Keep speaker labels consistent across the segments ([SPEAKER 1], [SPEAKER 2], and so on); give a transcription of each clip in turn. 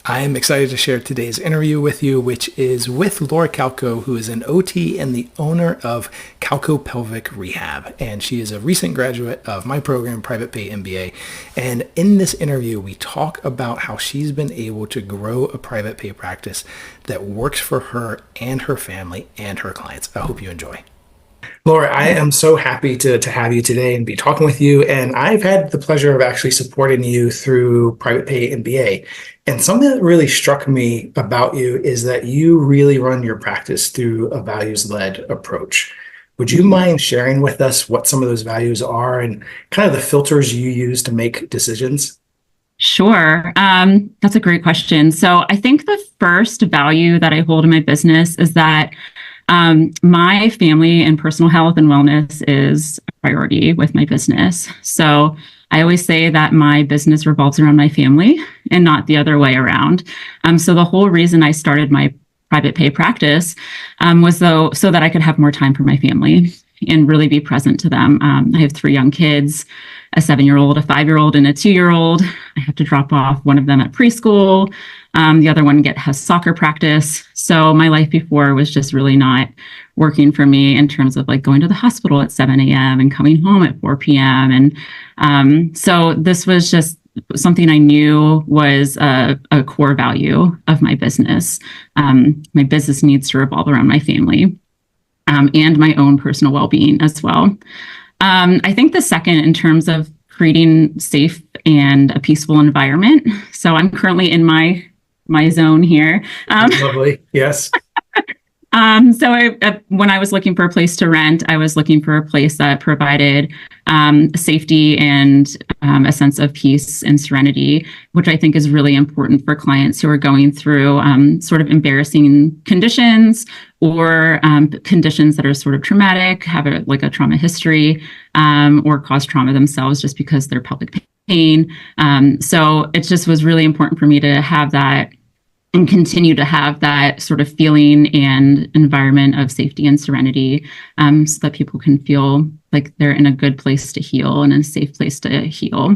[SPEAKER 1] I am excited to share today's interview with you, which is with Laura Calko, who is an OT and the owner of Calko Pelvic Rehab. And she is a recent graduate of my program, Private Pay MBA. And in this interview, we talk about how she's been able to grow a private pay practice that works for her and her family and her clients. I hope you enjoy. Laura, I am so happy to have you today and be talking with you. And I've had the pleasure of actually supporting you through Private Pay MBA. And something that really struck me about you is that you really run your practice through a values-led approach. Would you mind sharing with us what some of those values are and kind of the filters you use to make decisions?
[SPEAKER 2] Sure. That's a great question. So I think the first value that I hold in my business is that my family and personal health and wellness is a priority with my business. So I always say that my business revolves around my family and not the other way around. So the whole reason I started my private pay practice was so that I could have more time for my family and really be present to them. I have 3 young kids, a 7-year-old, a 5-year-old, and a 2-year-old. I have to drop off one of them at preschool. The other one has soccer practice. So my life before was just really not working for me in terms of like going to the hospital at 7 a.m. and coming home at 4 p.m. And so this was just something I knew was a core value of my business. My business needs to revolve around my family and my own personal well-being as well. I think the second, in terms of creating safe and a peaceful environment. So I'm currently in my zone here.
[SPEAKER 1] Lovely. Yes.
[SPEAKER 2] So when I was looking for a place to rent, I was looking for a place that provided safety and a sense of peace and serenity, which I think is really important for clients who are going through sort of embarrassing conditions or conditions that are sort of traumatic, have a trauma history, or cause trauma themselves just because they're pelvic pain. So it just was really important for me to have that and continue to have that sort of feeling and environment of safety and serenity, so that people can feel like they're in a good place to heal and a safe place to heal.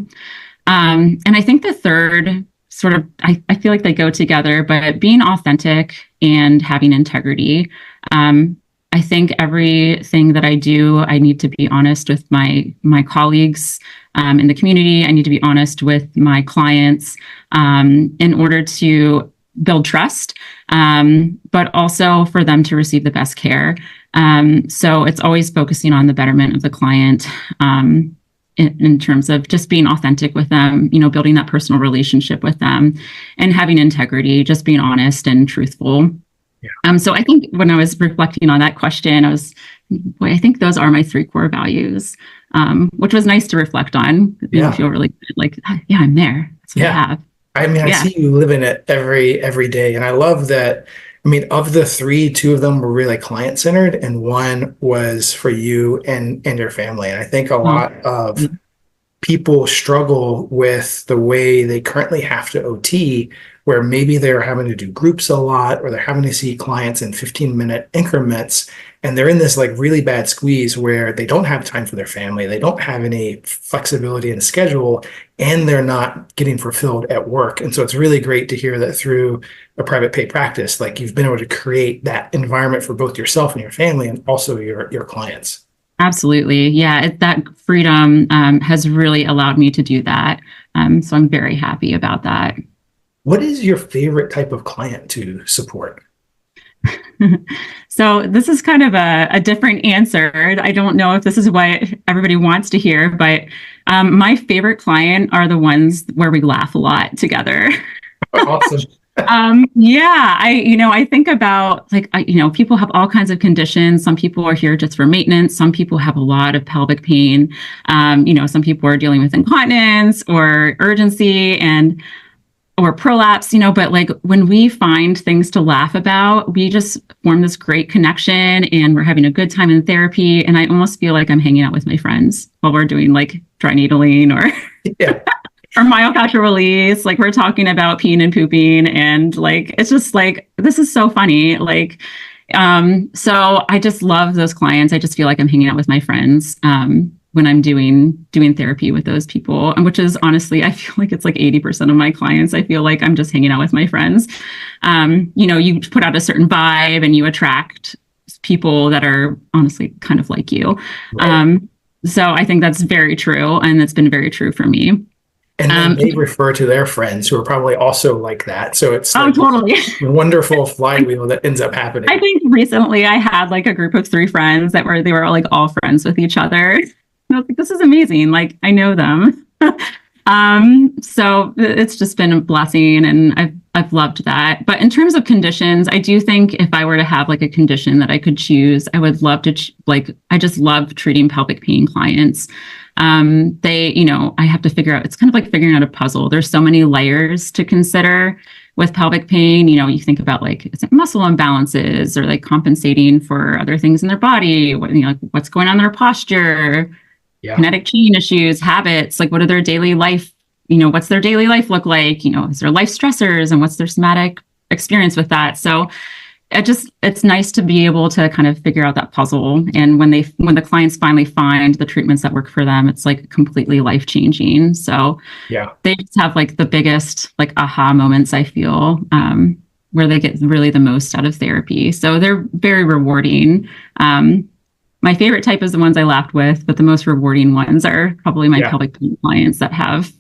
[SPEAKER 2] And I think the third sort of, I feel like they go together, but being authentic and having integrity. I think everything that I do, I need to be honest with my colleagues in the community. I need to be honest with my clients in order to build trust, but also for them to receive the best care. So it's always focusing on the betterment of the client in terms of just being authentic with them, building that personal relationship with them and having integrity, just being honest and truthful. Yeah. So I think when I was reflecting on that question, I think those are my 3 core values, which was nice to reflect on. I feel really good, like, yeah, I'm there. That's what I have.
[SPEAKER 1] I mean, I see you living it every day. And I love that. I mean, of the 3, 2 of them were really client-centered and 1 was for you and your family. And I think a lot of people struggle with the way they currently have to OT, where maybe they're having to do groups a lot, or they're having to see clients in 15-minute increments. And they're in this like really bad squeeze where they don't have time for their family. They don't have any flexibility in the schedule, and they're not getting fulfilled at work. And so it's really great to hear that through a private pay practice, like you've been able to create that environment for both yourself and your family and also your clients.
[SPEAKER 2] Absolutely. Yeah. That freedom has really allowed me to do that. So I'm very happy about that.
[SPEAKER 1] What is your favorite type of client to support?
[SPEAKER 2] So this is kind of a different answer. I don't know if this is what everybody wants to hear, but my favorite client are the ones where we laugh a lot together.
[SPEAKER 1] Awesome.
[SPEAKER 2] I think about people have all kinds of conditions. Some people are here just for maintenance. Some people have a lot of pelvic pain. Some people are dealing with incontinence or urgency or prolapse, but like when we find things to laugh about, we just form this great connection and we're having a good time in therapy. And I almost feel like I'm hanging out with my friends while we're doing like dry needling or or myofascial release. Like we're talking about peeing and pooping and like, it's just like, this is so funny. So I just love those clients. I just feel like I'm hanging out with my friends. when I'm doing therapy with those people, and which is honestly, I feel like it's like 80% of my clients. I feel like I'm just hanging out with my friends. You put out a certain vibe and you attract people that are honestly kind of like you.
[SPEAKER 1] Right.
[SPEAKER 2] So I think that's very true. And that's been very true for me.
[SPEAKER 1] And then they refer to their friends who are probably also like that. So it's
[SPEAKER 2] Oh,
[SPEAKER 1] like
[SPEAKER 2] totally.
[SPEAKER 1] a wonderful flywheel that ends up happening.
[SPEAKER 2] I think recently I had like a group of 3 friends they were like all friends with each other. And I was like, this is amazing. Like I know them. So it's just been a blessing, and I've loved that. But in terms of conditions, I do think if I were to have like a condition that I could choose, I would love to I just love treating pelvic pain clients. I have to figure out, it's kind of like figuring out a puzzle. There's so many layers to consider with pelvic pain. You think about like, is it muscle imbalances or like compensating for other things in their body? Like what's going on in their posture, kinetic chain issues, habits, like what are their daily life, what's their daily life look like? Is there life stressors and what's their somatic experience with that? So it's nice to be able to kind of figure out that puzzle. And when the clients finally find the treatments that work for them, it's like completely life-changing. So they just have like the biggest like aha moments, I feel, where they get really the most out of therapy. So they're very rewarding. My favorite type is the ones I laughed with, but the most rewarding ones are probably my pelvic pain clients that have,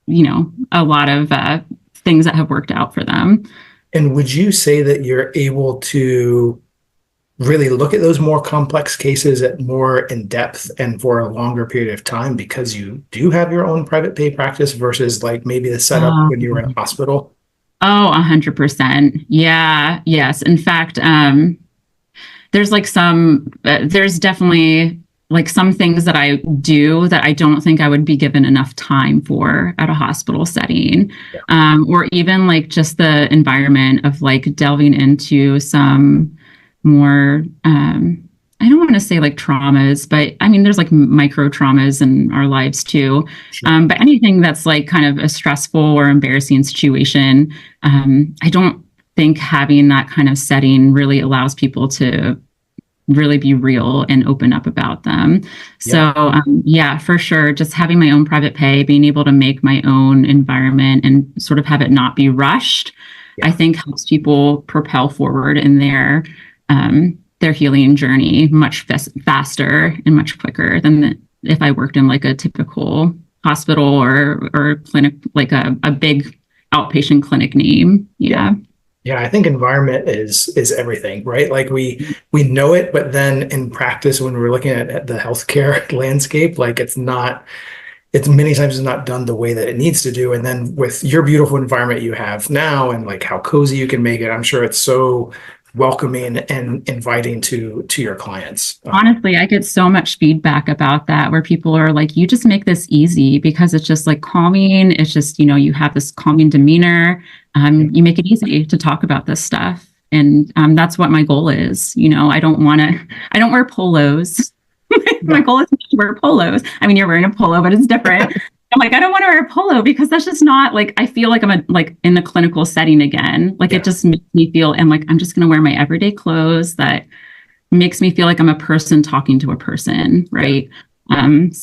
[SPEAKER 2] a lot of things that have worked out for them.
[SPEAKER 1] And would you say that you're able to really look at those more complex cases at more in depth and for a longer period of time because you do have your own private pay practice versus like maybe the setup when you were in a hospital?
[SPEAKER 2] Oh, 100%. Yeah. Yes. In fact, there's definitely like some things that I do that I don't think I would be given enough time for at a hospital setting. Or even like just the environment of like delving into some more, I don't want to say like traumas, but I mean, there's like micro traumas in our lives too. But anything that's like kind of a stressful or embarrassing situation, I don't think having that kind of setting really allows people to really be real and open up about them. So for sure, just having my own private pay, being able to make my own environment and sort of have it not be rushed, I think helps people propel forward in their healing journey much faster and much quicker than if I worked in like a typical hospital or clinic, like a big outpatient clinic name. Yeah,
[SPEAKER 1] I think environment is everything, right? Like we know it, but then in practice, when we're looking at the healthcare landscape, like it's many times not done the way that it needs to do. And then with your beautiful environment you have now and like how cozy you can make it, I'm sure it's so welcoming and inviting to your clients.
[SPEAKER 2] Honestly, I get so much feedback about that where people are like, you just make this easy because it's just like calming. It's just, you have this calming demeanor. You make it easy to talk about this stuff. And that's what my goal is. I don't wear polos. My goal is not to wear polos. I mean, you're wearing a polo, but it's different. I'm like, I don't want to wear a polo because that's just not like, I feel like I'm like in a clinical setting again. Like it just makes me feel, and like, I'm just going to wear my everyday clothes that makes me feel like I'm a person talking to a person. Right. And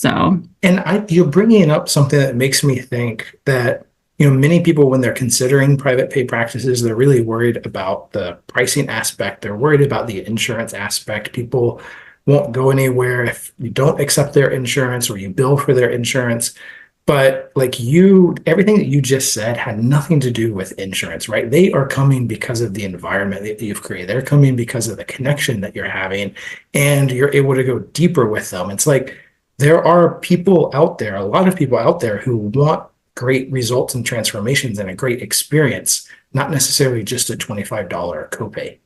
[SPEAKER 1] you're bringing up something that makes me think that, many people, when they're considering private pay practices, they're really worried about the pricing aspect. They're worried about the insurance aspect. People won't go anywhere if you don't accept their insurance or you bill for their insurance. But like everything that you just said had nothing to do with insurance, right? They are coming because of the environment that you've created. They're coming because of the connection that you're having, and you're able to go deeper with them. It's like there are people out there, a lot of people out there who want great results and transformations and a great experience, not necessarily just a $25 copay.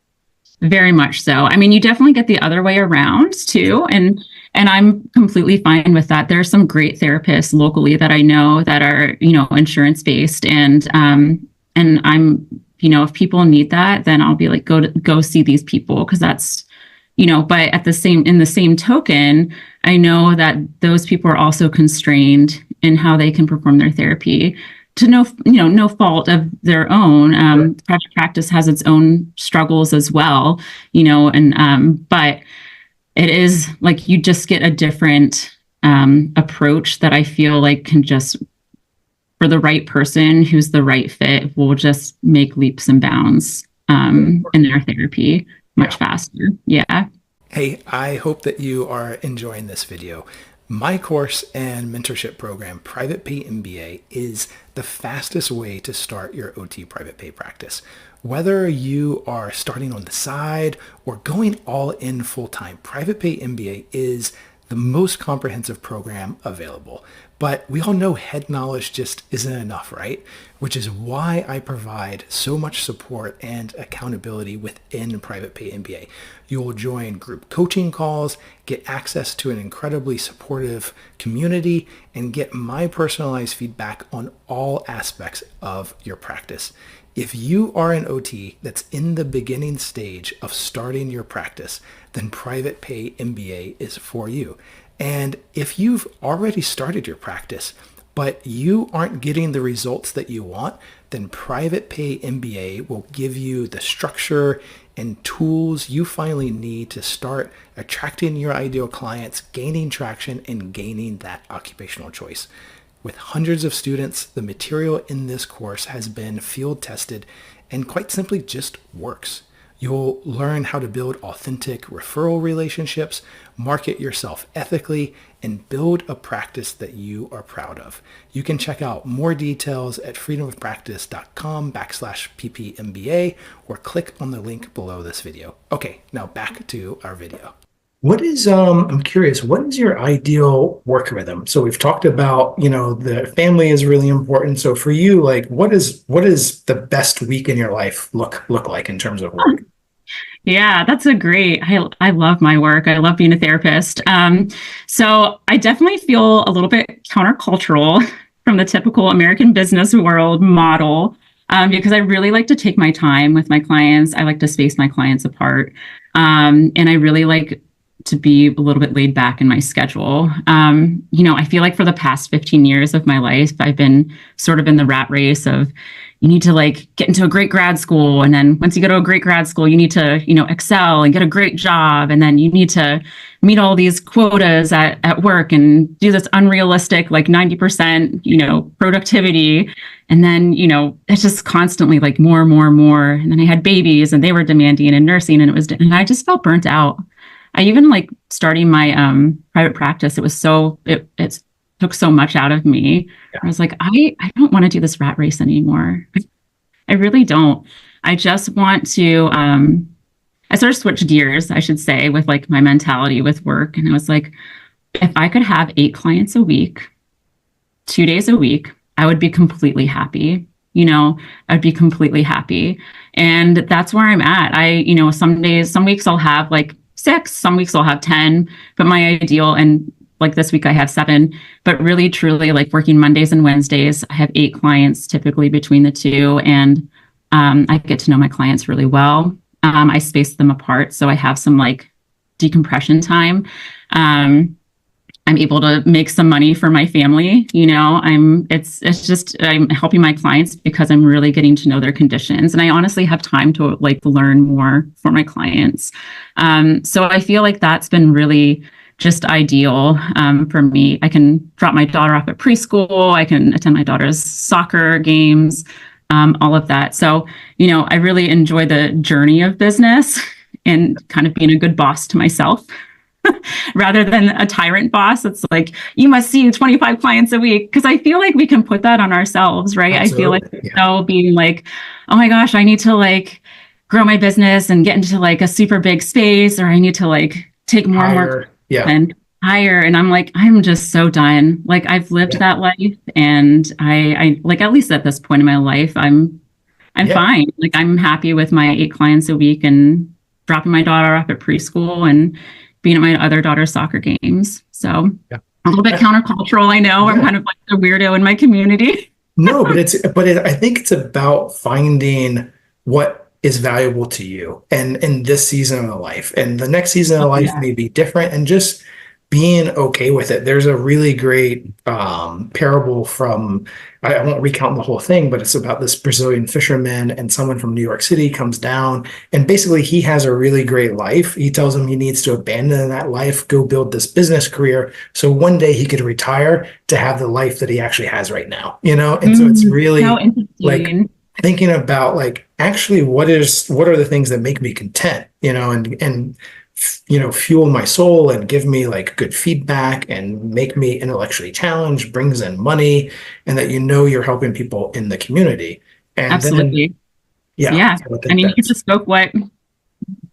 [SPEAKER 2] Very much so. I mean, you definitely get the other way around too. And I'm completely fine with that. There are some great therapists locally that I know that are, insurance based. And I'm, if people need that, then I'll be like, go see these people. Cause that's, but in the same token, I know that those people are also constrained in how they can perform their therapy to no fault of their own. Private practice has its own struggles as well, but it is like you just get a different approach that I feel like can just, for the right person who's the right fit, will just make leaps and bounds in their therapy much faster. Yeah.
[SPEAKER 1] Hey, I hope that you are enjoying this video. My course and mentorship program, Private Pay MBA, is the fastest way to start your OT private pay practice. Whether you are starting on the side or going all in full time, Private Pay MBA is the most comprehensive program available. But we all know head knowledge just isn't enough, right? Which is why I provide so much support and accountability within Private Pay MBA. You will join group coaching calls, get access to an incredibly supportive community, and get my personalized feedback on all aspects of your practice. If you are an OT that's in the beginning stage of starting your practice, then Private Pay MBA is for you. And if you've already started your practice, but you aren't getting the results that you want, then Private Pay MBA will give you the structure and tools you finally need to start attracting your ideal clients, gaining traction, and gaining that occupational choice. With hundreds of students, the material in this course has been field tested and quite simply just works. You'll learn how to build authentic referral relationships, market yourself ethically, and build a practice that you are proud of. You can check out more details at freedomofpractice.com/ppmba or click on the link below this video. Okay, now back to our video. What is, I'm curious, what is your ideal work rhythm? So we've talked about, the family is really important. So for you, like, what is the best week in your life look like in terms of work?
[SPEAKER 2] Yeah, that's I love my work. I love being a therapist. So I definitely feel a little bit countercultural from the typical American business world model, because I really like to take my time with my clients. I like to space my clients apart. And I really like to be a little bit laid back in my schedule. I feel like for the past 15 years of my life, I've been sort of in the rat race of, you need to get into a great grad school. And then once you go to a great grad school, you need to, excel and get a great job. And then you need to meet all these quotas at work and do this unrealistic, 90%, productivity. And then, it's just constantly more and more and more. And then I had babies and they were demanding and nursing and I just felt burnt out. I even starting my private practice. It took so much out of me. Yeah. I was like, I don't want to do this rat race anymore. I really don't. I just want to, I sort of switched gears, I should say, with my mentality with work. And I was like, if I could have 8 clients a week, 2 days a week, I would be completely happy. I'd be completely happy. And that's where I'm at. Some weeks I'll have 6, some weeks I'll have 10, but my ideal, and this week I have 7, but really truly working Mondays and Wednesdays, I have 8 clients typically between the two. And I get to know my clients really well. I space them apart. So I have some decompression time. I'm able to make some money for my family. I'm helping my clients because I'm really getting to know their conditions. And I honestly have time to learn more for my clients. So I feel like that's been really just ideal for me. I can drop my daughter off at preschool. I can attend my daughter's soccer games, all of that. So, I really enjoy the journey of business and kind of being a good boss to myself. Rather than a tyrant boss. It's you must see 25 clients a week. Because I feel like we can put that on ourselves, right? Absolutely. I feel so being oh my gosh, I need to grow my business and get into a super big space, or I need to take more and more and hire. And I'm just so done. I've lived that life, and I at least at this point in my life, I'm fine. I'm happy with my 8 clients a week and dropping my daughter off at preschool and being at my other daughter's soccer games. So a little bit countercultural. I know I'm kind of the weirdo in my community.
[SPEAKER 1] No, but I think it's about finding what is valuable to you and in this season of life, and the next season of life may be different, and just being okay with it. There's a really great parable from, I won't recount the whole thing, but it's about this Brazilian fisherman, and someone from New York City comes down, and basically he has a really great life. He tells him he needs to abandon that life, go build this business career, so one day he could retire to have the life that he actually has right now, And so it's really
[SPEAKER 2] So
[SPEAKER 1] like
[SPEAKER 2] interesting.
[SPEAKER 1] thinking about like actually what are the things that make me content, and fuel my soul and give me like good feedback and make me intellectually challenged, brings in money, and that you're helping people in the community. And then,
[SPEAKER 2] Absolutely.
[SPEAKER 1] yeah,
[SPEAKER 2] Yeah.
[SPEAKER 1] so I
[SPEAKER 2] I
[SPEAKER 1] think
[SPEAKER 2] mean, you
[SPEAKER 1] that's,
[SPEAKER 2] just spoke what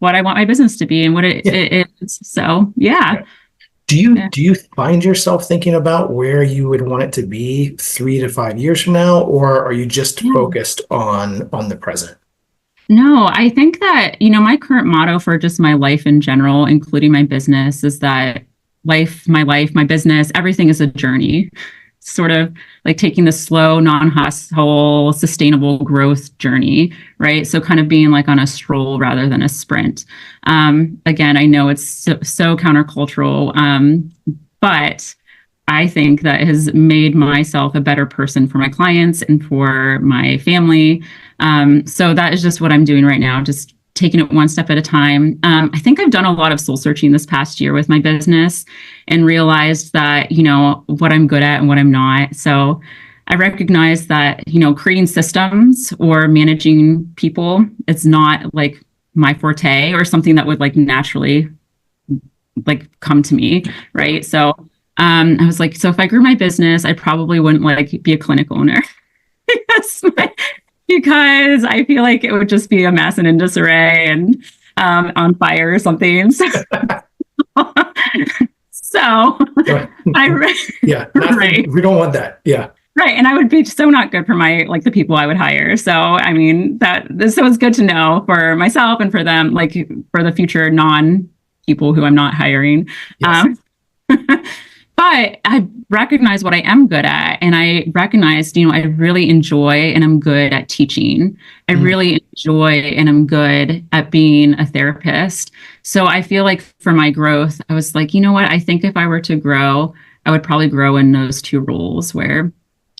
[SPEAKER 2] I want my business to be and what
[SPEAKER 1] yeah.
[SPEAKER 2] it is. So yeah.
[SPEAKER 1] Yeah. Do you
[SPEAKER 2] Yeah.
[SPEAKER 1] do you find yourself thinking about where you would want it to be 3 to 5 years from now, or are you just
[SPEAKER 2] Yeah.
[SPEAKER 1] focused on the present?
[SPEAKER 2] No, I think that, my current motto for just my life in general, including my business, is that life, my business, everything is a journey. Sort of like taking the slow, non-hustle, sustainable growth journey, right? So kind of being like on a stroll rather than a sprint. Again, I know it's so countercultural, but I think that has made myself a better person for my clients and for my family. So that is just what I'm doing right now, just taking it one step at a time. I think I've done a lot of soul searching this past year with my business and realized that, what I'm good at and what I'm not. So I recognize that, creating systems or managing people, it's not like my forte or something that would like naturally like come to me. Right. So I was like, so if I grew my business, I probably wouldn't like be a clinic owner. Yes, because I feel like it would just be a mess and in disarray and on fire or something. So, so
[SPEAKER 1] Yeah,
[SPEAKER 2] right,
[SPEAKER 1] we don't want that. Yeah.
[SPEAKER 2] right, and I would be so not good for my like the people I would hire. So I mean so it's good to know for myself and for them, like for the future non people who I'm not hiring.
[SPEAKER 1] Yes.
[SPEAKER 2] But I recognize what I am good at. And I recognized, I really enjoy and I'm good at teaching. I really enjoy and I'm good at being a therapist. So I feel like for my growth, I was like, you know what? I think if I were to grow, I would probably grow in those two roles where,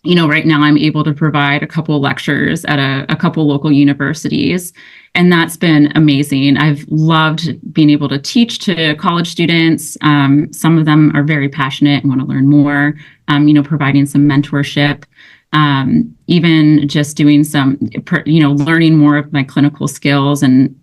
[SPEAKER 2] right now I'm able to provide a couple lectures at a couple local universities. And that's been amazing. I've loved being able to teach to college students. Some of them are very passionate and want to learn more, providing some mentorship, even just doing some, learning more of my clinical skills and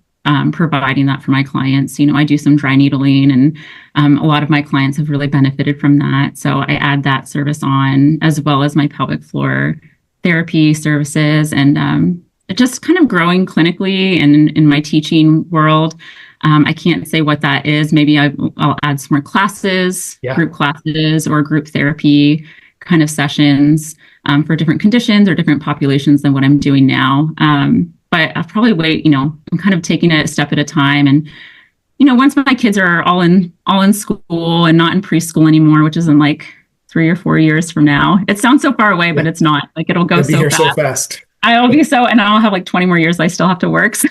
[SPEAKER 2] providing that for my clients. I do some dry needling and a lot of my clients have really benefited from that. So I add that service on as well as my pelvic floor therapy services and just kind of growing clinically and in my teaching world. I can't say what that is. Maybe I'll add some more classes, group classes or group therapy kind of sessions for different conditions or different populations than what I'm doing now. But I'll probably wait, I'm kind of taking it a step at a time. And, once my kids are all in school and not in preschool anymore, which is in like 3 or 4 years from now, it sounds so far away, but it's not. Like it'll go so fast.
[SPEAKER 1] So fast.
[SPEAKER 2] I'll be and I'll have like 20 more years I still have to work. So,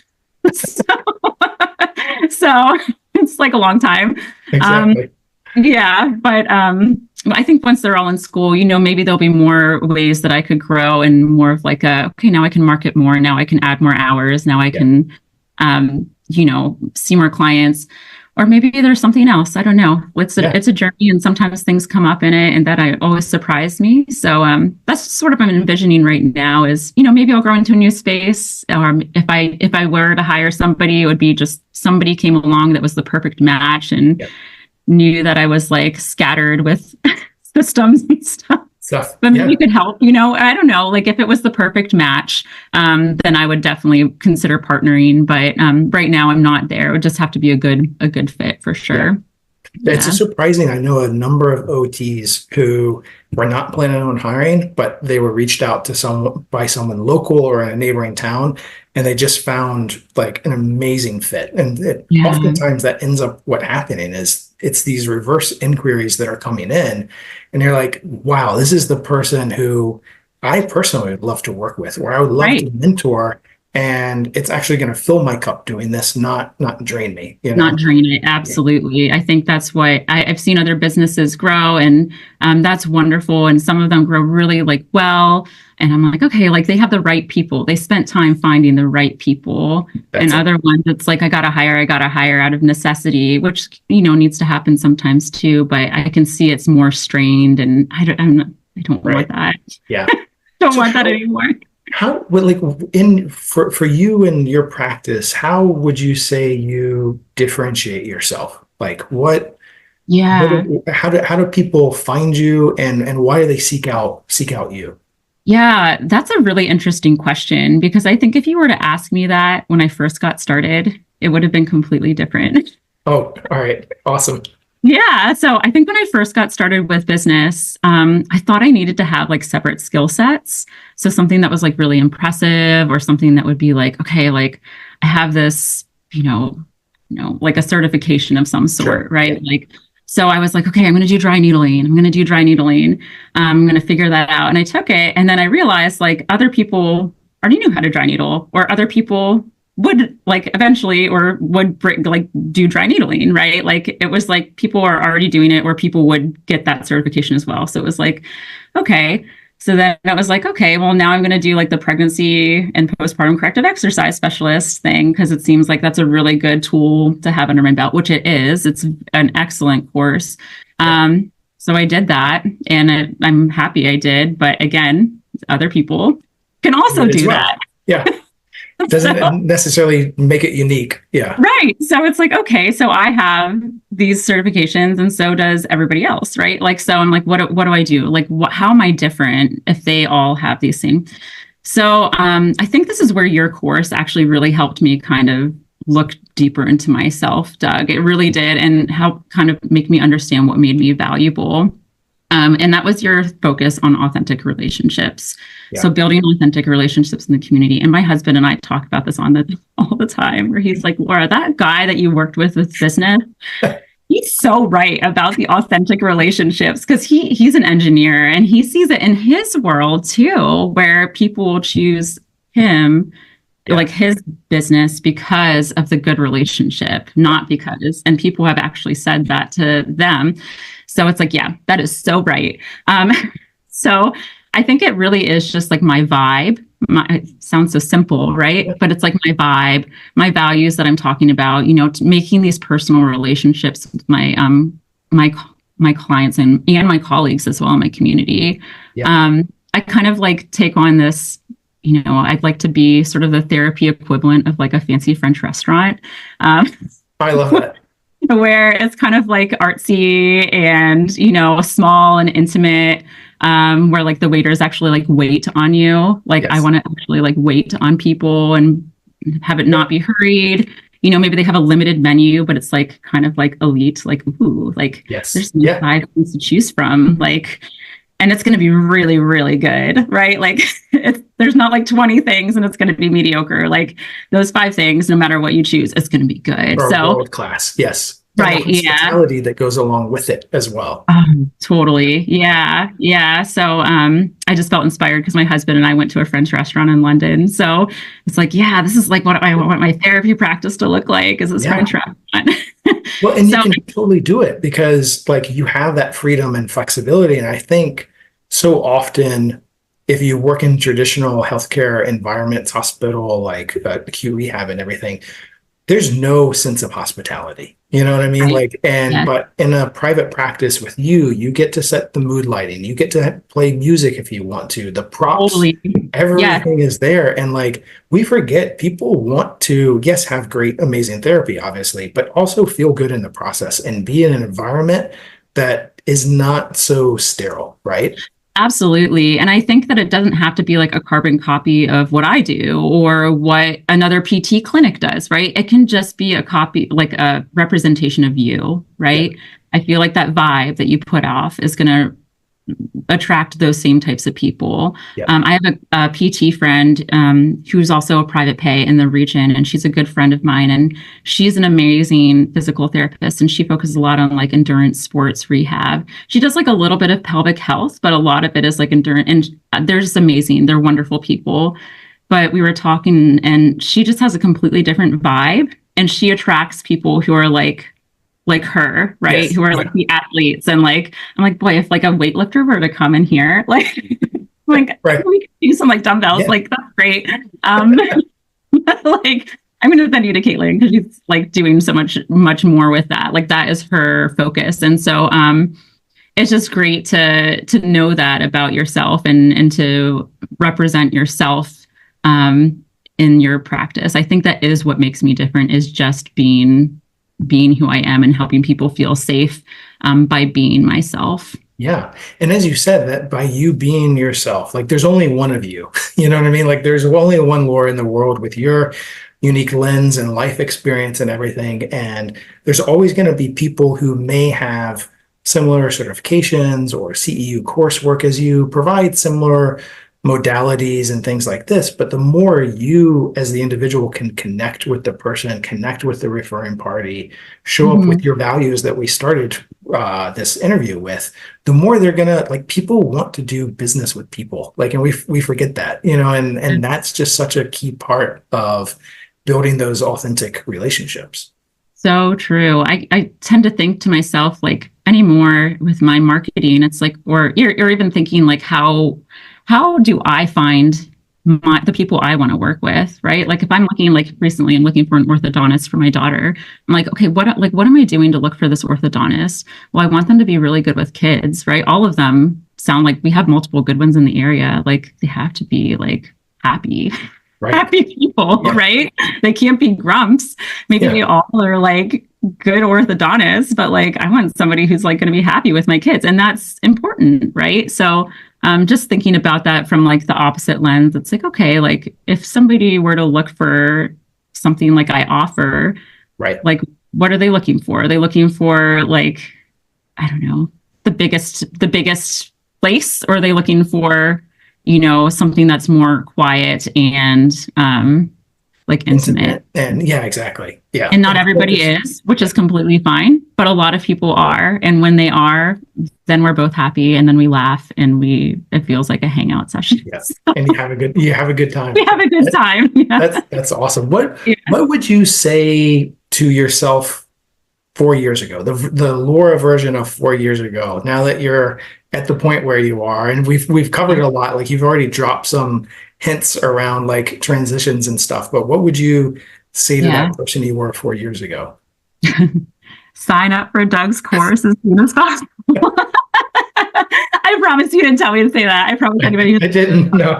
[SPEAKER 2] so it's like a long time.
[SPEAKER 1] Exactly.
[SPEAKER 2] Yeah, but I think once they're all in school, maybe there'll be more ways that I could grow and more of like okay, now I can market more. Now I can add more hours. Now I can, see more clients. Or maybe there's something else. I don't know. It's a journey, and sometimes things come up in it, and that I always surprise me. So that's sort of what I'm envisioning right now. Is maybe I'll grow into a new space, or if I were to hire somebody, it would be just somebody came along that was the perfect match and knew that I was like scattered with systems and stuff. But maybe you could help. I don't know. Like if it was the perfect match, then I would definitely consider partnering. But right now, I'm not there. It would just have to be a good fit for sure.
[SPEAKER 1] It's surprising. I know a number of OTs who were not planning on hiring, but they were reached out to by someone local or in a neighboring town, and they just found like an amazing fit. And oftentimes that ends up what happening is it's these reverse inquiries that are coming in, and you're like, wow, this is the person who I personally would love to work with, or I would love to mentor. and it's actually going to fill my cup doing this, not drain me, you know?
[SPEAKER 2] Not drain it. Absolutely. I think that's what I've seen other businesses grow, and that's wonderful. And some of them grow really like well. And I'm like, okay, like they have the right people. They spent time finding the right people. And other ones, it's like, I got to hire out of necessity, which, you know, needs to happen sometimes too. But I can see it's more strained, and I don't want that.
[SPEAKER 1] Yeah.
[SPEAKER 2] Don't want that anymore.
[SPEAKER 1] How, well, like for you and your practice, how would you say you differentiate yourself? Like how do people find you, and why do they seek out you?
[SPEAKER 2] Yeah, that's a really interesting question, because I think if you were to ask me that when I first got started, it would have been completely different.
[SPEAKER 1] Oh, all right. Awesome.
[SPEAKER 2] Yeah. So I think when I first got started with business, I thought I needed to have like separate skill sets. So something that was like really impressive, or something that would be like, okay, like I have this, like a certification of some sort,
[SPEAKER 1] Sure.
[SPEAKER 2] right? Like, so I was like, okay, I'm going to do dry needling. I'm going to do dry needling. I'm going to figure that out. And I took it. And then I realized like other people already knew how to dry needle, or other people would like eventually, or would like do dry needling, right? Like it was like people are already doing it, or people would get that certification as well. So it was like, okay. So then I was like, okay, well, now I'm going to do like the pregnancy and postpartum corrective exercise specialist thing, because it seems like that's a really good tool to have under my belt, which it is. It's an excellent course. So I did that, and I'm happy I did. But again, other people can also do that.
[SPEAKER 1] Yeah. Doesn't necessarily make it unique. Yeah.
[SPEAKER 2] Right. So it's like, okay, so I have these certifications, and so does everybody else, right? Like, so I'm like, what do I do? Like, how am I different if they all have these things? So I think this is where your course actually really helped me kind of look deeper into myself, Doug. It really did, and helped kind of make me understand what made me valuable. And that was your focus on authentic relationships. Yeah. So building authentic relationships in the community. And my husband and I talk about this all the time, where he's like, Laura, that guy that you worked with business, he's so right about the authentic relationships, because he's an engineer, and he sees it in his world too, where people choose him, like his business, because of the good relationship, not because, and people have actually said that to them. So it's like, yeah, that is so right. So I think it really is just like my vibe. It sounds so simple, right? But it's like my vibe, my values that I'm talking about, making these personal relationships with my clients and my colleagues as well in my community. Yeah. I kind of like take on this, I'd like to be sort of the therapy equivalent of like a fancy French restaurant.
[SPEAKER 1] I love that.
[SPEAKER 2] Where it's kind of like artsy and, small and intimate, where like the waiters actually like wait on you. Like, yes. I want to actually like wait on people and have it not be furried. Maybe they have a limited menu, but it's like kind of like elite, like, ooh, like
[SPEAKER 1] yes.
[SPEAKER 2] There's 5 things to choose from. Like, and it's going to be really, really good, right? Like there's not like 20 things and it's going to be mediocre. Like those 5 things, no matter what you choose, it's going to be good. So
[SPEAKER 1] world class. Yes.
[SPEAKER 2] Right.
[SPEAKER 1] And the hospitality that goes along with it as well.
[SPEAKER 2] Totally. Yeah. Yeah. So I just felt inspired because my husband and I went to a French restaurant in London. So it's like, yeah, this is like what I want my therapy practice to look like, is this French restaurant.
[SPEAKER 1] Well, and you can totally do it because like you have that freedom and flexibility. And I think so often, if you work in traditional healthcare environments, hospital, like acute rehab and everything, there's no sense of hospitality. You know what I mean? Right. Like, but in a private practice with you get to set the mood lighting. You get to play music if you want to. The props, everything is there. And like, we forget people want to, yes, have great, amazing therapy, obviously, but also feel good in the process and be in an environment that is not so sterile, right?
[SPEAKER 2] Absolutely. And I think that it doesn't have to be like a carbon copy of what I do or what another PT clinic does, right? It can just be a copy, like a representation of you, right? Yeah. I feel like that vibe that you put off is going to attract those same types of people. Yeah. I have a PT friend who's also a private pay in the region, and she's a good friend of mine, and she's an amazing physical therapist, and she focuses a lot on like endurance sports rehab. She does like a little bit of pelvic health, but a lot of it is like endurance, and they're just amazing. They're wonderful people. but we were talking and she just has a completely different vibe, and she attracts people who are like her, right?
[SPEAKER 1] Yes.
[SPEAKER 2] Who are like the athletes. And like, I'm like, boy, if like a weightlifter were to come in here, like, like
[SPEAKER 1] Right.
[SPEAKER 2] we could use some like dumbbells, like that's great. Like, I'm going to send you to Caitlin because she's like doing so much more with that. Like that is her focus. And so, it's just great to know that about yourself and to represent yourself, in your practice. I think that is what makes me different, is just being who I am and helping people feel safe, by being myself.
[SPEAKER 1] Yeah. And as you said, that by you being yourself, like there's only one of you, you know what I mean? Like there's only one Laura in the world with your unique lens and life experience and everything. And there's always going to be people who may have similar certifications or CEU coursework as you, provide similar modalities and things like this. But the more you as the individual can connect with the person, connect with the referring party, show up with your values that we started this interview with, the more they're gonna, like, people want to do business with people. Like, and we forget that, you know, and that's just such a key part of building those authentic relationships.
[SPEAKER 2] So true. I tend to think to myself, like, anymore with my marketing, it's like, or you're even thinking like, how do I find the people I want to work with, right? Like if I'm looking, like recently I'm looking for an orthodontist for my daughter. I'm like, okay, what am I doing to look for this orthodontist? Well, I want them to be really good with kids, right? All of them sound like, we have multiple good ones in the area. Like they have to be like happy. Right. Happy people, yeah. Right? They can't be grumps. Maybe they all are like good orthodontists, but like I want somebody who's like going to be happy with my kids, and that's important, right? So just thinking about that from like the opposite lens, it's like, okay, like if somebody were to look for something like I offer, right? Like what are they looking for? Are they looking for like, I don't know, the biggest place, or are they looking for, you know, something that's more quiet and like intimate?
[SPEAKER 1] And yeah, exactly. Yeah.
[SPEAKER 2] And not everybody is, which is completely fine, but a lot of people are. And when they are, then we're both happy, and then we laugh, and it feels like a hangout session.
[SPEAKER 1] Yes. And you have a good time.
[SPEAKER 2] We have a good time. Yeah.
[SPEAKER 1] That's awesome. What would you say to yourself 4 years ago, the Laura version of 4 years ago, now that you're at the point where you are? And we've covered a lot, like you've already dropped some hints around like transitions and stuff, but what would you say to that person you were 4 years ago?
[SPEAKER 2] Sign up for Doug's course as soon as possible. I promise you didn't tell me to say that. I promise anybody.
[SPEAKER 1] I didn't. No.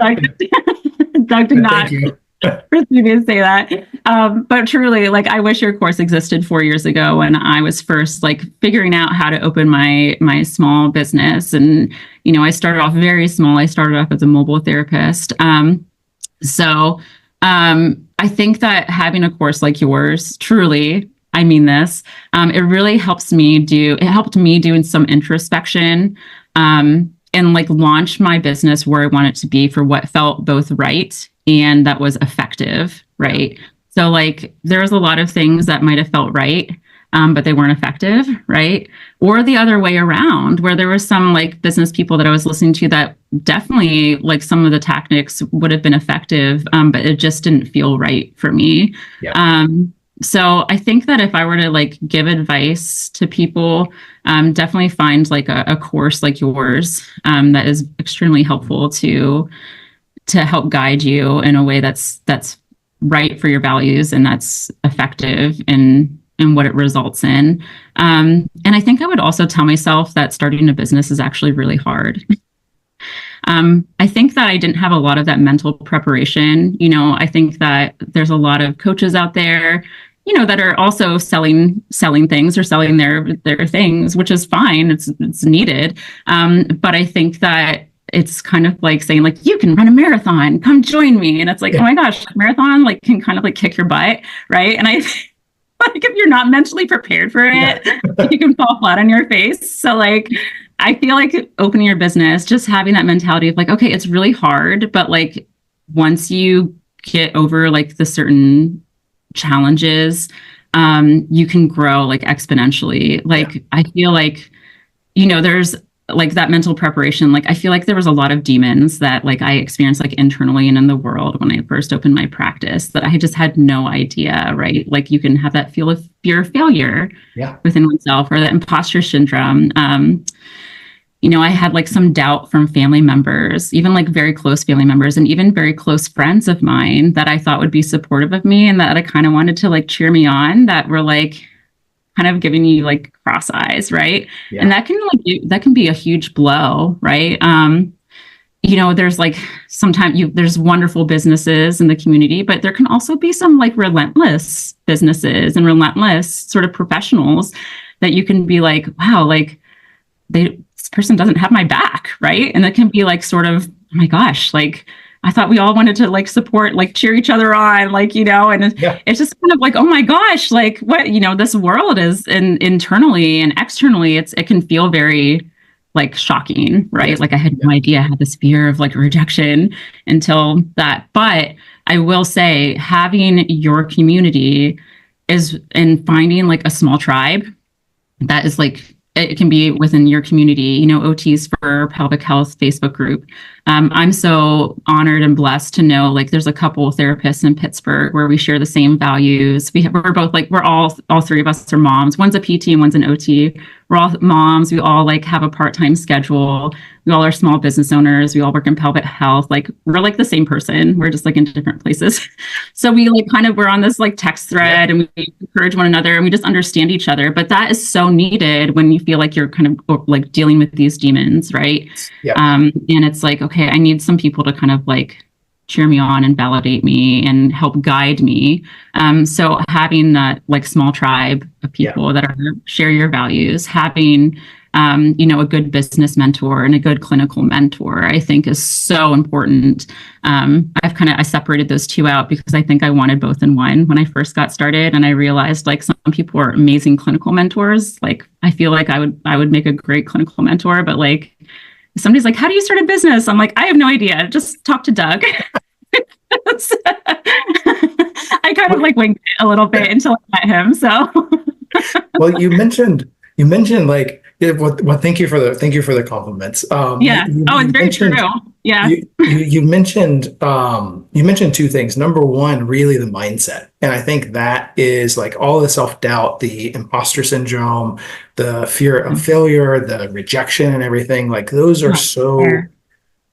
[SPEAKER 2] Doug did not. Thank you. To say that. But truly, like, I wish your course existed 4 years ago when I was first like figuring out how to open my small business. And, you know, I started off very small. I started off as a mobile therapist. So I think that having a course like yours, truly, I mean this, it really helped me doing some introspection, and like launch my business where I want it to be for what felt both right and that was effective, right? So like there was a lot of things that might have felt right, but they weren't effective, right? Or the other way around, where there were some like business people that I was listening to that definitely like some of the tactics would have been effective, but it just didn't feel right for me. Yeah. So I think that if I were to like give advice to people, definitely find like a course like yours, that is extremely helpful to help guide you in a way that's right for your values and that's effective in what it results in. And I think I would also tell myself that starting a business is actually really hard. I think that I didn't have a lot of that mental preparation. You know, I think that there's a lot of coaches out there, you know, that are also selling things or selling their things, which is fine. It's needed. But I think that it's kind of like saying like, you can run a marathon, come join me. And it's like, oh my gosh, marathon like can kind of like kick your butt. Right. And I like, if you're not mentally prepared for it, you can fall flat on your face. So like, I feel like opening your business, just having that mentality of like, okay, it's really hard, but like once you get over like the certain challenges, you can grow like exponentially. Like I feel like, you know, there's like that mental preparation, like I feel like there was a lot of demons that like I experienced like internally and in the world when I first opened my practice that I just had no idea, right? Like you can have that feel of fear of failure within oneself, or that imposter syndrome. I had like some doubt from family members, even like very close family members and even very close friends of mine that I thought would be supportive of me and that I kind of wanted to like cheer me on, that were like kind of giving you like cross eyes, right? And that can be a huge blow, right? There's like sometimes there's wonderful businesses in the community, but there can also be some like relentless businesses and relentless sort of professionals that you can be like, wow, like this person doesn't have my back, right? And that can be like sort of, oh my gosh, like I thought we all wanted to like support, like cheer each other on, like, and it's just kind of like, oh my gosh, like what, this world is internally and externally, it can feel very like shocking, right? Like I had no idea I had this fear of like rejection until that. But I will say having your community and finding like a small tribe that is like, it can be within your community, OTs for Pelvic Health Facebook group. I'm so honored and blessed to know, like, there's a couple of therapists in Pittsburgh where we share the same values. We're both like, all three of us are moms. One's a PT and one's an OT. We're all moms. We all like have a part-time schedule. We all are small business owners. We all work in pelvic health. Like we're like the same person. We're just like in different places. So we like we're on this like text thread and we encourage one another and we just understand each other. But that is so needed when you feel like you're kind of like dealing with these demons, right? And it's like, okay, I need some people to kind of like cheer me on and validate me and help guide me. So having that like small tribe of people that share your values, having a good business mentor and a good clinical mentor, I think is so important. I separated those two out because I think I wanted both in one when I first got started. And I realized like some people are amazing clinical mentors. Like I feel like I would make a great clinical mentor, but like somebody's like, how do you start a business? I'm like, I have no idea. Just talk to Doug. I kind of like winged it a little bit until I met him. So
[SPEAKER 1] well, you mentioned like, well, thank you for the compliments.
[SPEAKER 2] It's very true. Yeah.
[SPEAKER 1] You mentioned two things. Number one, really the mindset. And I think that is like all the self-doubt, the imposter syndrome, the fear of failure, the rejection and everything. Like those are so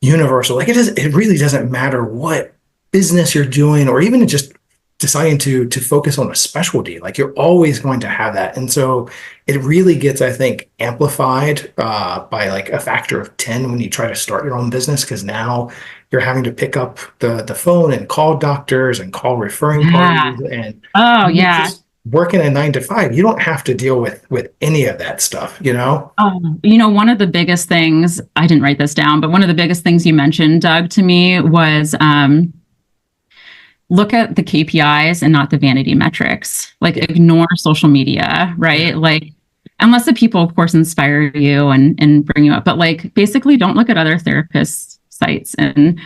[SPEAKER 1] universal. Like it really doesn't matter what business you're doing or even just deciding to focus on a specialty, like you're always going to have that. And so it really gets, I think, amplified by like a factor of 10 when you try to start your own business, because now you're having to pick up the phone and call doctors and call referring parties and just working a 9-to-5. You don't have to deal with any of that stuff,
[SPEAKER 2] One of the biggest things, I didn't write this down, but one of the biggest things you mentioned, Doug, to me was look at the KPIs and not the vanity metrics. Like ignore social media, right? Like unless the people, of course, inspire you and bring you up, but like basically don't look at other therapists' sites. And,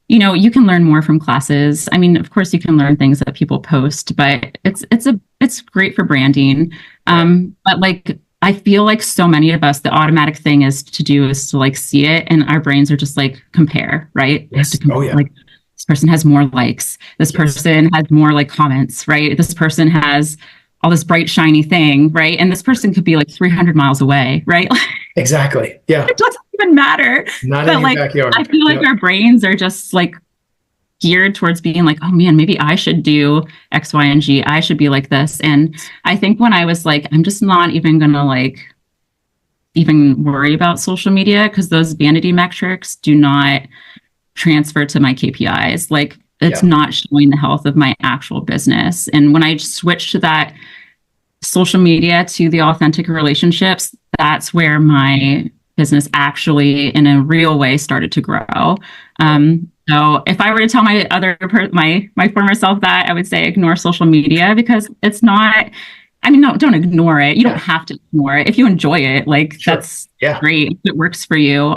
[SPEAKER 2] you can learn more from classes. I mean, of course you can learn things that people post, but it's great for branding. But like, I feel like so many of us, the automatic thing is to like see it. And our brains are just like compare, right?
[SPEAKER 1] Yes.
[SPEAKER 2] To compare, like, this person has more likes. This person has more like comments, right? This person has all this bright, shiny thing, right? And this person could be like 300 miles away, right?
[SPEAKER 1] Exactly. Yeah.
[SPEAKER 2] It doesn't even matter.
[SPEAKER 1] Not in your backyard.
[SPEAKER 2] I feel like our brains are just like geared towards being like, oh man, maybe I should do X, Y, and G. I should be like this. And I think when I was like, I'm just not even going to like even worry about social media because those vanity metrics do not transfer to my KPIs. Like it's not showing the health of my actual business. And when I switched to that social media to the authentic relationships, that's where my business actually in a real way started to grow. So if I were to tell my former self that, I would say ignore social media because it's not, no, don't ignore it. You don't have to ignore it. If you enjoy it, like that's great. If it works for you.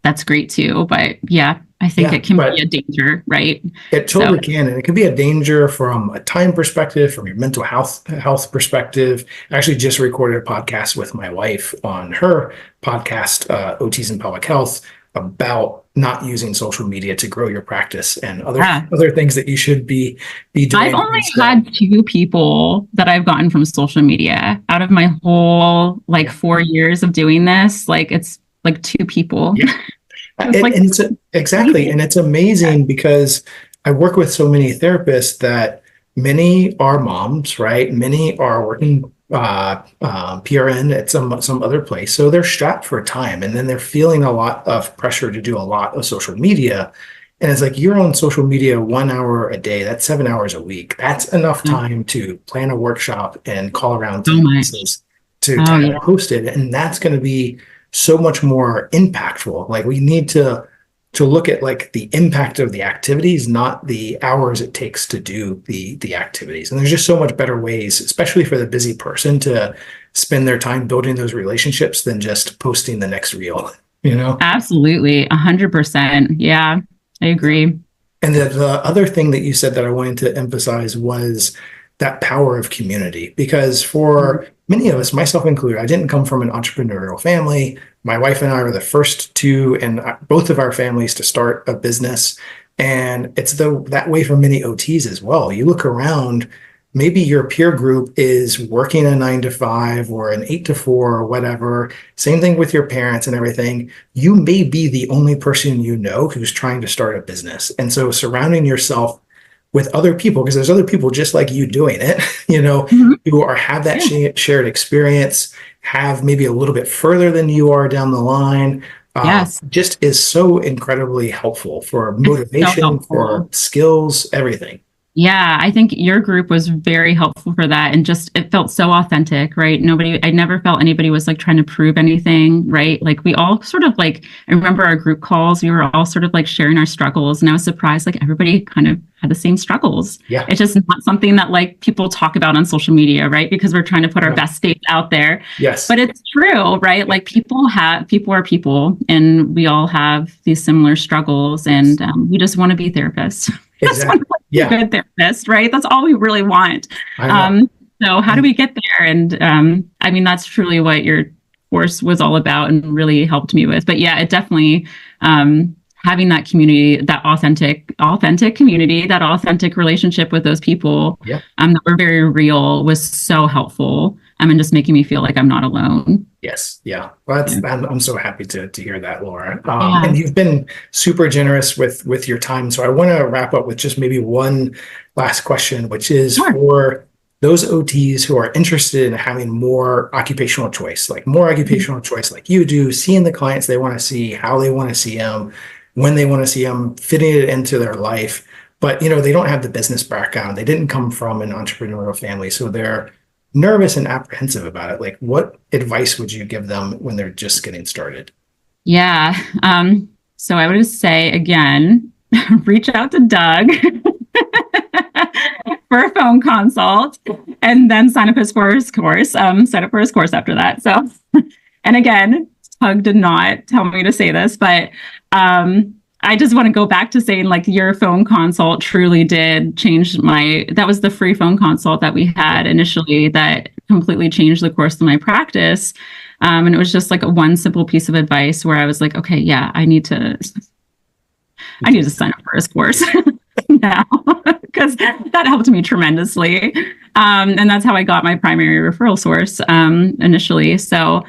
[SPEAKER 2] That's great too. But I think
[SPEAKER 1] Yeah,
[SPEAKER 2] it can
[SPEAKER 1] but
[SPEAKER 2] be a danger, right?
[SPEAKER 1] it
[SPEAKER 2] So
[SPEAKER 1] totally can, and it can be a danger from a time perspective, from your mental health perspective. I actually just recorded a podcast with my wife on her podcast, OTs in Public Health, about not using social media to grow your practice and
[SPEAKER 2] yeah,
[SPEAKER 1] other things that you should be
[SPEAKER 2] I've
[SPEAKER 1] doing
[SPEAKER 2] only
[SPEAKER 1] instead.
[SPEAKER 2] had two people that I've gotten from social media out of my whole like
[SPEAKER 1] Yeah,
[SPEAKER 2] 4 years of doing this. Like it's like two people.
[SPEAKER 1] yeah,
[SPEAKER 2] It's like
[SPEAKER 1] and exactly,
[SPEAKER 2] crazy.
[SPEAKER 1] and it's amazing because I work with so many therapists that many are moms, right? Many are working PRN at some other place, so they're strapped for time, and then they're feeling a lot of pressure to do a lot of social media. And it's like you're on social media 1 hour a day. That's 7 hours a week. That's enough time to plan a workshop and call around
[SPEAKER 2] Oh
[SPEAKER 1] 10
[SPEAKER 2] my.
[SPEAKER 1] places to
[SPEAKER 2] Oh
[SPEAKER 1] have
[SPEAKER 2] yeah.
[SPEAKER 1] it hosted, and that's going to be so much more impactful. Like we need to look at like the impact of the activities, not the hours it takes to do the activities. And there's just so much better ways, especially for the busy person, to spend their time building those relationships than just posting the next reel, you know?
[SPEAKER 2] Absolutely. 100%. Yeah, I agree.
[SPEAKER 1] And the other thing that you said that I wanted to emphasize was that power of community. Because for many of us, myself included, I didn't come from an entrepreneurial family. My wife and I were the first two in both of our families to start a business. And it's that way for many OTs as well. You look around, maybe your peer group is working a 9 to 5 or an 8 to 4 or whatever. Same thing with your parents and everything. You may be the only person you know who's trying to start a business. And so surrounding yourself with other people, because there's other people just like you doing it,
[SPEAKER 2] Mhm.
[SPEAKER 1] who have that
[SPEAKER 2] Yeah.
[SPEAKER 1] shared experience, have maybe a little bit further than you are down the line.
[SPEAKER 2] Yes.
[SPEAKER 1] Just is so incredibly helpful for
[SPEAKER 2] It's so
[SPEAKER 1] motivation, for
[SPEAKER 2] helpful.
[SPEAKER 1] skills, everything.
[SPEAKER 2] Yeah, I think your group was very helpful for that. And just it felt so authentic, right? I never felt anybody was like trying to prove anything, right? Like we all sort of like, I remember our group calls, we were all sort of like sharing our struggles. And I was surprised, like everybody kind of had the same struggles.
[SPEAKER 1] Yeah.
[SPEAKER 2] It's just not something that like people talk about on social media, right? Because we're trying to put our
[SPEAKER 1] Yeah.
[SPEAKER 2] best face out there.
[SPEAKER 1] Yes.
[SPEAKER 2] But it's true, right? Like people are people, and we all have these similar struggles. And we just want to be therapists. Just want
[SPEAKER 1] Exactly.
[SPEAKER 2] to be a
[SPEAKER 1] Yeah.
[SPEAKER 2] good therapist, right? That's all we really want.
[SPEAKER 1] I know.
[SPEAKER 2] So how do we get there? And I mean, that's truly what your course was all about and really helped me with. But yeah, it definitely having that community, that authentic community, that authentic relationship with those people
[SPEAKER 1] Yeah.
[SPEAKER 2] that were very real was so helpful. And just making me feel like I'm not alone.
[SPEAKER 1] Yes. Yeah. Well,
[SPEAKER 2] Yeah.
[SPEAKER 1] I'm so happy to hear that, Laura.
[SPEAKER 2] Yeah.
[SPEAKER 1] And you've been super generous with your time. So I want to wrap up with just maybe one last question, which is
[SPEAKER 2] Sure.
[SPEAKER 1] for those OTs who are interested in having more occupational choice, like like you do, seeing the clients they want to see, how they want to see them, when they want to see them, fitting it into their life. But, they don't have the business background. They didn't come from an entrepreneurial family. So they're nervous and apprehensive about it. Like, what advice would you give them when they're just getting started?
[SPEAKER 2] Yeah. So I would just say again, reach out to Doug for a phone consult and then sign up for his course. Sign up for his course after that. So, and again, Doug did not tell me to say this, but I just want to go back to saying like your phone consult truly did change that was the free phone consult that we had initially that completely changed the course of my practice. And it was just like one simple piece of advice where I was like, okay, yeah, I need to sign up for his course now because that helped me tremendously. And that's how I got my primary referral source initially. So,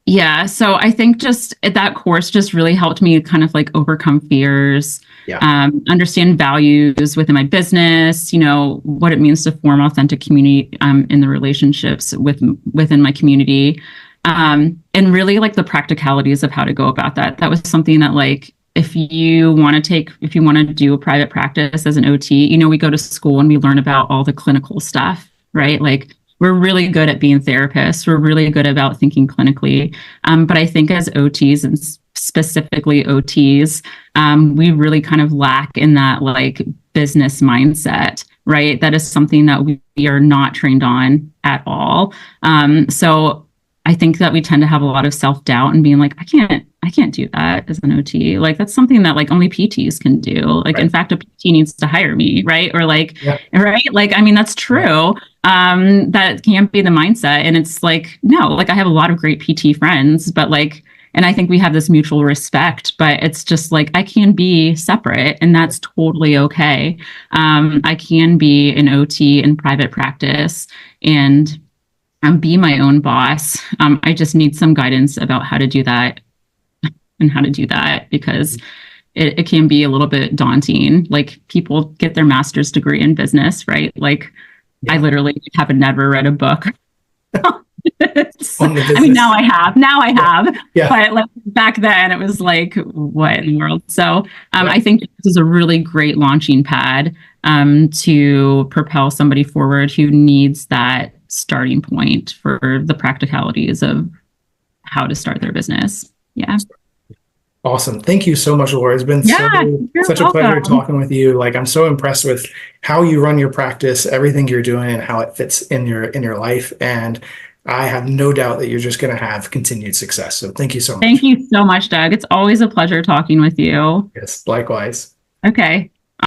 [SPEAKER 2] yeah, so I think just that course just really helped me kind of like overcome fears, understand values within my business, what it means to form authentic community in the relationships within my community, and really like the practicalities of how to go about that. That was something that like if you want to do a private practice as an OT, we go to school and we learn about all the clinical stuff, right? Like we're really good at being therapists. We're really good about thinking clinically. But I think as OTs and specifically OTs, we really kind of lack in that like business mindset, right? That is something that we are not trained on at all. So I think that we tend to have a lot of self-doubt and being like, I I can't do that as an OT. Like that's something that like only PTs can do. Like
[SPEAKER 1] Right.
[SPEAKER 2] in fact, a PT needs to hire me, right? Or like,
[SPEAKER 1] Yeah.
[SPEAKER 2] right? Like, I mean, that's true. That can't be the mindset. And it's like, no, like I have a lot of great PT friends, but like, and I think we have this mutual respect, but it's just like I can be separate and that's totally okay. I can be an OT in private practice and be my own boss. I just need some guidance about how to do that and how to do that because it can be a little bit daunting. Like people get their master's degree in business, right? Like I literally haven't never read a book. I mean, now I have,
[SPEAKER 1] Yeah.
[SPEAKER 2] but like back then it was like, what in the world? So I think this is a really great launching pad to propel somebody forward who needs that starting point for the practicalities of how to start their business. Yeah.
[SPEAKER 1] Awesome. Thank you so much, Laura. It's been such a pleasure talking with you. Like, I'm so impressed with how you run your practice, everything you're doing, and how it fits in your life. And I have no doubt that you're just going to have continued success. So thank you so much.
[SPEAKER 2] Thank you so much, Doug. It's always a pleasure talking with you.
[SPEAKER 1] Yes, likewise.
[SPEAKER 2] Okay.